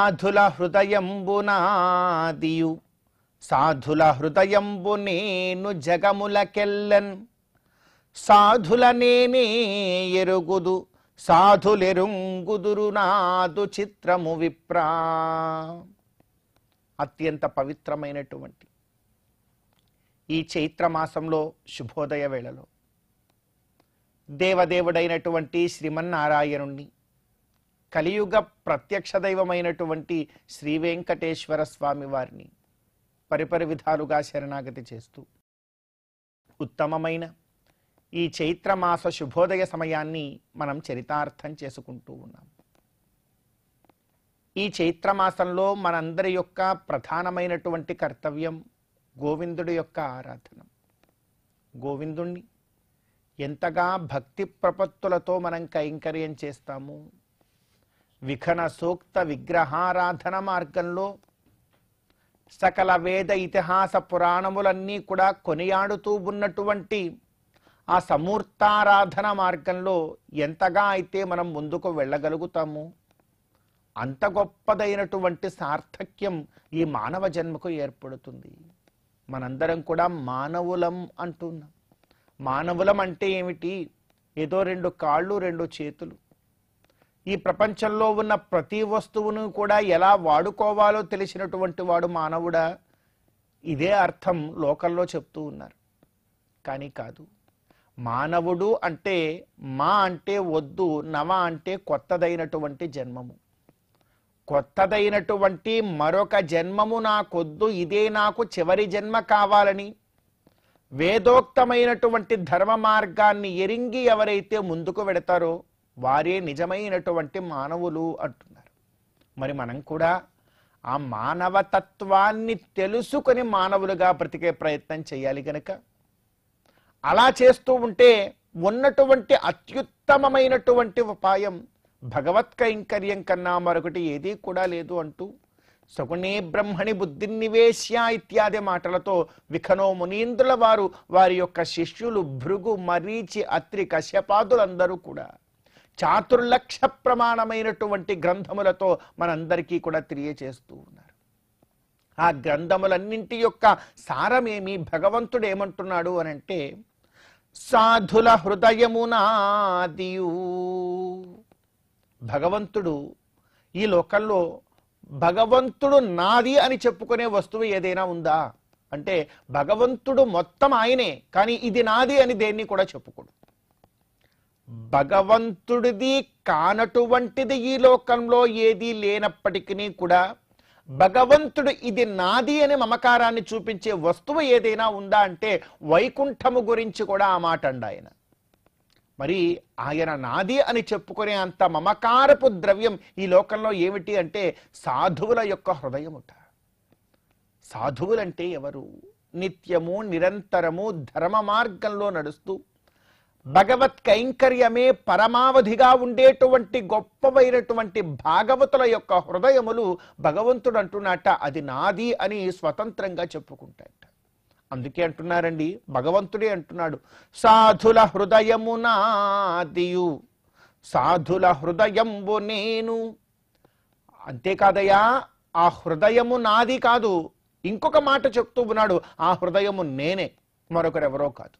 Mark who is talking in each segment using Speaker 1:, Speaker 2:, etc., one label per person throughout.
Speaker 1: సాధుల హృదయంబునాదియు సాధుల హృదయంబు నేను జగములకెల్లన్ సాధుల నేనే ఎరుగుదు సాధులెరుంగుదురు నాదు చిత్రము విప్రా. అత్యంత పవిత్రమైనటువంటి ఈ చైత్రమాసంలో శుభోదయ వేళలో దేవదేవుడైనటువంటి శ్రీమన్నారాయణుణ్ణి, కలియుగ ప్రత్యక్ష దైవమైనటువంటి శ్రీ వెంకటేశ్వర స్వామి వారిని పరిపరి విధాలుగా శరణాగతి చేస్తూ ఉత్తమమైన ఈ చైత్రమాస శుభోదయ సమయాన్ని మనం చరితార్థం చేసుకుంటూ ఉన్నాం. ఈ చైత్రమాసంలో మనందరి యొక్క ప్రధానమైనటువంటి కర్తవ్యం గోవిందుడి యొక్క ఆరాధన. గోవిందుణ్ణి ఎంతగా భక్తి ప్రపత్తులతో మనం కైంకర్యం చేస్తాము. విఘన సూక్త విగ్రహారాధన మార్గంలో సకల వేద ఇతిహాస పురాణములన్నీ కూడా కొనియాడుతూ ఉన్నటువంటి ఆ సమూర్తారాధన మార్గంలో ఎంతగా అయితే మనం ముందుకు వెళ్ళగలుగుతాము అంత గొప్పదైనటువంటి సార్థక్యం ఈ మానవ జన్మకు ఏర్పడుతుంది. మనందరం కూడా మానవులం అంటున్నాం. మానవులం అంటే ఏమిటి? ఏదో 2 కాళ్ళు 2 చేతులు. ఈ ప్రపంచంలో ఉన్న ప్రతి వస్తువును కూడా ఎలా వాడుకోవాలో తెలిసినటువంటి వాడు మానవుడా? ఇదే అర్థం లోకల్లో చెప్తూ ఉన్నారు. కానీ కాదు. మానవుడు అంటే మా అంటే వద్దు, నవ అంటే కొత్తదైనటువంటి జన్మము. కొత్తదైనటువంటి మరొక జన్మము నాకొద్దు, ఇదే నాకు చివరి జన్మ కావాలని వేదోక్తమైనటువంటి ధర్మ మార్గాన్ని ఎరింగి ఎవరైతే ముందుకు వెడతారో వారే నిజమైనటువంటి మానవులు అంటున్నారు. మరి మనం కూడా ఆ మానవతత్వాన్ని తెలుసుకొని మానవులుగా బ్రతికే ప్రయత్నం చేయాలి. గనక అలా చేస్తూ ఉంటే ఉన్నటువంటి అత్యుత్తమమైనటువంటి ఉపాయం భగవత్ కైంకర్యం కన్నా మరొకటి ఏదీ కూడా లేదు అంటూ సగుణే బ్రహ్మణి బుద్ధినివేశ్య ఇత్యాది మాటలతో విఖనో మునీంద్రుల వారి యొక్క శిష్యులు భృగు, మరీచి, అత్రి, కశ్యపాదులందరూ కూడా చాతుర్లక్ష ప్రమాణమైనటువంటి గ్రంథములతో మనందరికీ కూడా తెలియచేస్తూ ఉన్నారు. ఆ గ్రంథములన్నింటి యొక్క సారమేమి? భగవంతుడు ఏమంటున్నాడు అనంటే సాధుల హృదయమునాదియు. భగవంతుడు ఈ లోకంలో భగవంతుడు నాది అని చెప్పుకునే వస్తువు ఏదైనా ఉందా అంటే భగవంతుడు మొత్తం ఆయనే, కానీ ఇది నాది అని దేన్ని కూడా చెప్పుకోడు. భగవంతుడిది కానటువంటిది ఈ లోకంలో ఏదీ లేనప్పటికీ కూడా భగవంతుడు ఇది నాది అని మమకారాన్ని చూపించే వస్తువు ఏదైనా ఉందా అంటే వైకుంఠము గురించి కూడా ఆ మాట అండి ఆయన. మరి ఆయన నాది అని చెప్పుకునే అంత మమకారపు ద్రవ్యం ఈ లోకంలో ఏమిటి అంటే సాధువుల యొక్క హృదయముట. సాధువులంటే ఎవరు? నిత్యము నిరంతరము ధర్మ మార్గంలో నడుస్తూ భగవత్ కైంకర్యమే పరమావధిగా ఉండేటువంటి గొప్పవైనటువంటి భాగవతుల యొక్క హృదయములు భగవంతుడు అంటున్నట్ట అది నాది అని స్వతంత్రంగా చెప్పుకుంటాయట. అందుకే అంటున్నారండి, భగవంతుడే అంటున్నాడు సాధుల హృదయము నాదియు సాధుల హృదయంబు నేను. అంతేకాదయ్యా, ఆ హృదయము నాది కాదు, ఇంకొక మాట చెప్తూ ఉన్నాడు, ఆ హృదయము నేనే, మరొకరెవరో కాదు.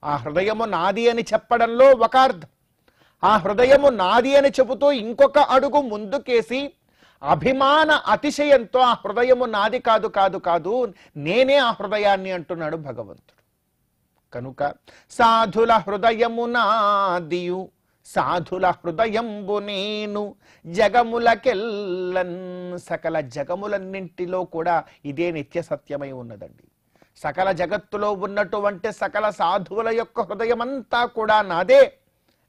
Speaker 1: ఆ హృదయము నాది అని చెప్పడంలో ఒక అర్థం, ఆ హృదయము నాది అని చెబుతూ ఇంకొక అడుగు ముందుకేసి అభిమాన అతిశయంతో ఆ హృదయము నాది కాదు కాదు కాదు నేనే ఆ హృదయాన్ని అంటున్నాడు భగవంతుడు. కనుక సాధుల హృదయము నాదియు సాధుల హృదయంబు నేను జగములకెల్లన్. సకల జగములన్నింటిలో కూడా ఇదే నిత్య సత్యమై ఉన్నదండి. సకల జగత్తులో ఉన్నటువంటి సకల సాధువుల యొక్క హృదయమంతా కూడా నాదే,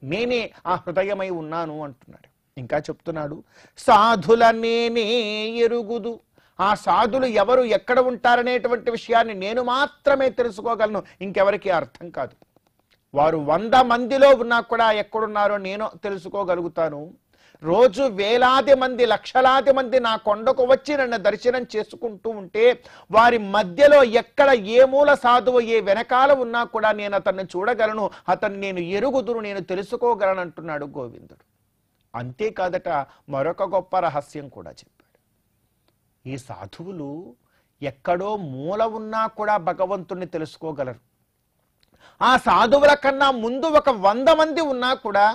Speaker 1: నేనే ఆ హృదయమై ఉన్నాను అంటున్నాడు. ఇంకా చెప్తున్నాడు సాధుల నేనే ఎరుగుదు. ఆ సాధులు ఎవరు ఎక్కడ ఉంటారనేటువంటి విషయాన్ని నేను మాత్రమే తెలుసుకోగలను, ఇంకెవరికి అర్థం కాదు. వారు 100 మందిలో ఉన్నా కూడా ఎక్కడున్నారో నేను తెలుసుకోగలుగుతాను. రోజు వేలాది మంది లక్షలాది మంది నా కొండకు వచ్చి నన్ను దర్శనం చేసుకుంటూ ఉంటే వారి మధ్యలో ఎక్కడ ఏ మూల సాధువు ఏ వెనకాల ఉన్నా కూడా నేను అతన్ని చూడగలను, అతన్ని నేను ఎరుగుదును, నేను తెలుసుకోగలను అంటున్నాడు గోవిందుడు. అంతేకాదట, మరొక గొప్ప రహస్యం కూడా చెప్పాడు. ఈ సాధువులు ఎక్కడో మూల ఉన్నా కూడా భగవంతుణ్ణి తెలుసుకోగలరు. ఆ సాధువుల కన్నా ముందు ఒక 100 మంది ఉన్నా కూడా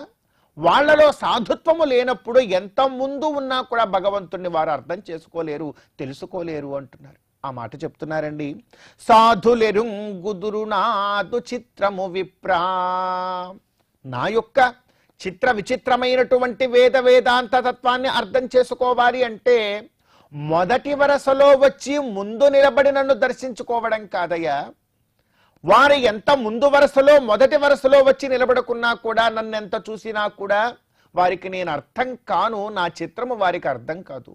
Speaker 1: వాళ్లలో సాధుత్వము లేనప్పుడు ఎంత ముందు ఉన్నా కూడా భగవంతుణ్ణి వారు అర్థం చేసుకోలేరు, తెలుసుకోలేరు అంటున్నారు. ఆ మాట చెప్తున్నారండి. సాధులెరుంగుదురు నాదు చిత్రము విప్రా. నా యొక్క చిత్ర విచిత్రమైనటువంటి వేదాంత తత్వాన్ని అర్థం చేసుకోవాలి అంటే మొదటి వరసలో వచ్చి ముందు నిలబడి నన్ను దర్శించుకోవడం కాదయ్యా. వారు ఎంత ముందు వరుసలో మొదటి వరుసలో వచ్చి నిలబడుకున్నా కూడా, నన్ను ఎంత చూసినా కూడా వారికి నేను అర్థం కాను, నా చిత్రము వారికి అర్థం కాదు.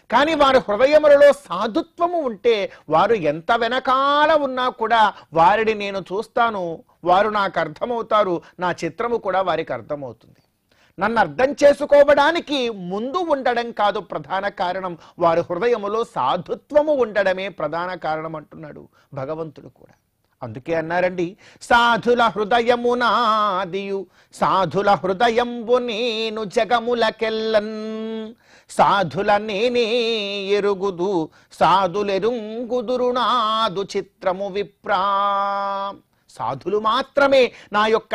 Speaker 1: కానీ వారి హృదయములలో సాధుత్వము ఉంటే వారు ఎంత వెనకాల ఉన్నా కూడా వారిని నేను చూస్తాను, వారు నాకు అర్థమవుతారు, నా చిత్రము కూడా వారికి అర్థమవుతుంది. నన్ను అర్థం చేసుకోవడానికి ముందు ఉండడం కాదు ప్రధాన కారణం, వారి హృదయములో సాధుత్వము ఉండడమే ప్రధాన కారణం అంటున్నాడు భగవంతుడు కూడా. అందుకే అన్నారండి, సాధుల హృదయమునాదియు సాధుల హృదయంబు నేను జగములకెల్లన్ సాధుల నేనే ఎరుగుదు సాధులెరుంగుదురు నాదు చిత్రము విప్రా. సాధులు మాత్రమే నా యొక్క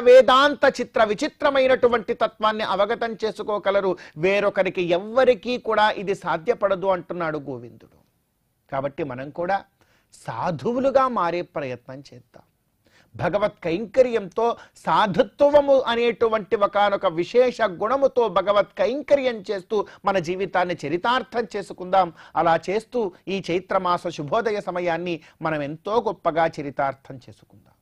Speaker 1: వేదాంత చిత్ర విచిత్రమైనటువంటి తత్వాన్ని అవగతం చేసుకోగలరు, వేరొకరికి ఎవ్వరికీ కూడా ఇది సాధ్యపడదు అంటున్నాడు గోవిందుడు. కాబట్టి మనం కూడా సాధువులుగా మారే ప్రయత్నం చేద్దాం. భగవత్ కైంకర్యంతో సాధుత్వము అనేటువంటి ఒకనొక విశేష గుణముతో భగవత్ కైంకర్యం చేస్తూ మన జీవితాన్ని చరితార్థం చేసుకుందాం. అలా చేస్తూ ఈ చైత్రమాస శుభోదయ సమయాన్ని మనం ఎంతో గొప్పగా చరితార్థం చేసుకుందాం.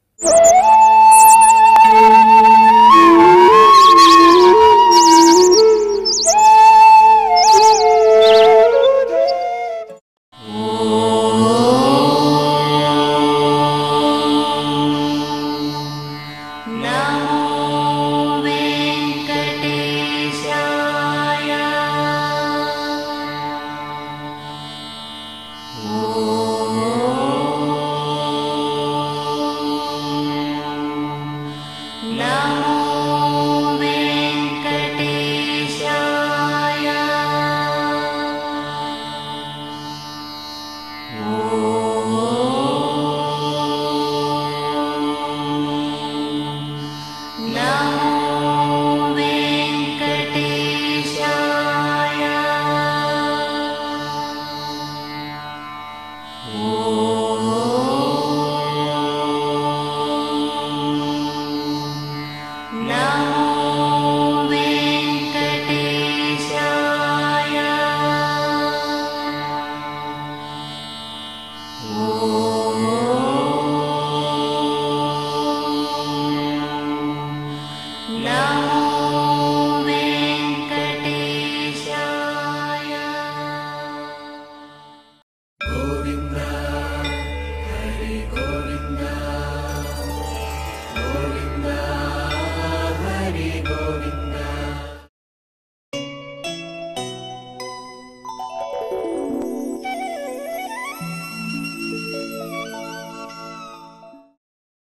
Speaker 2: Oh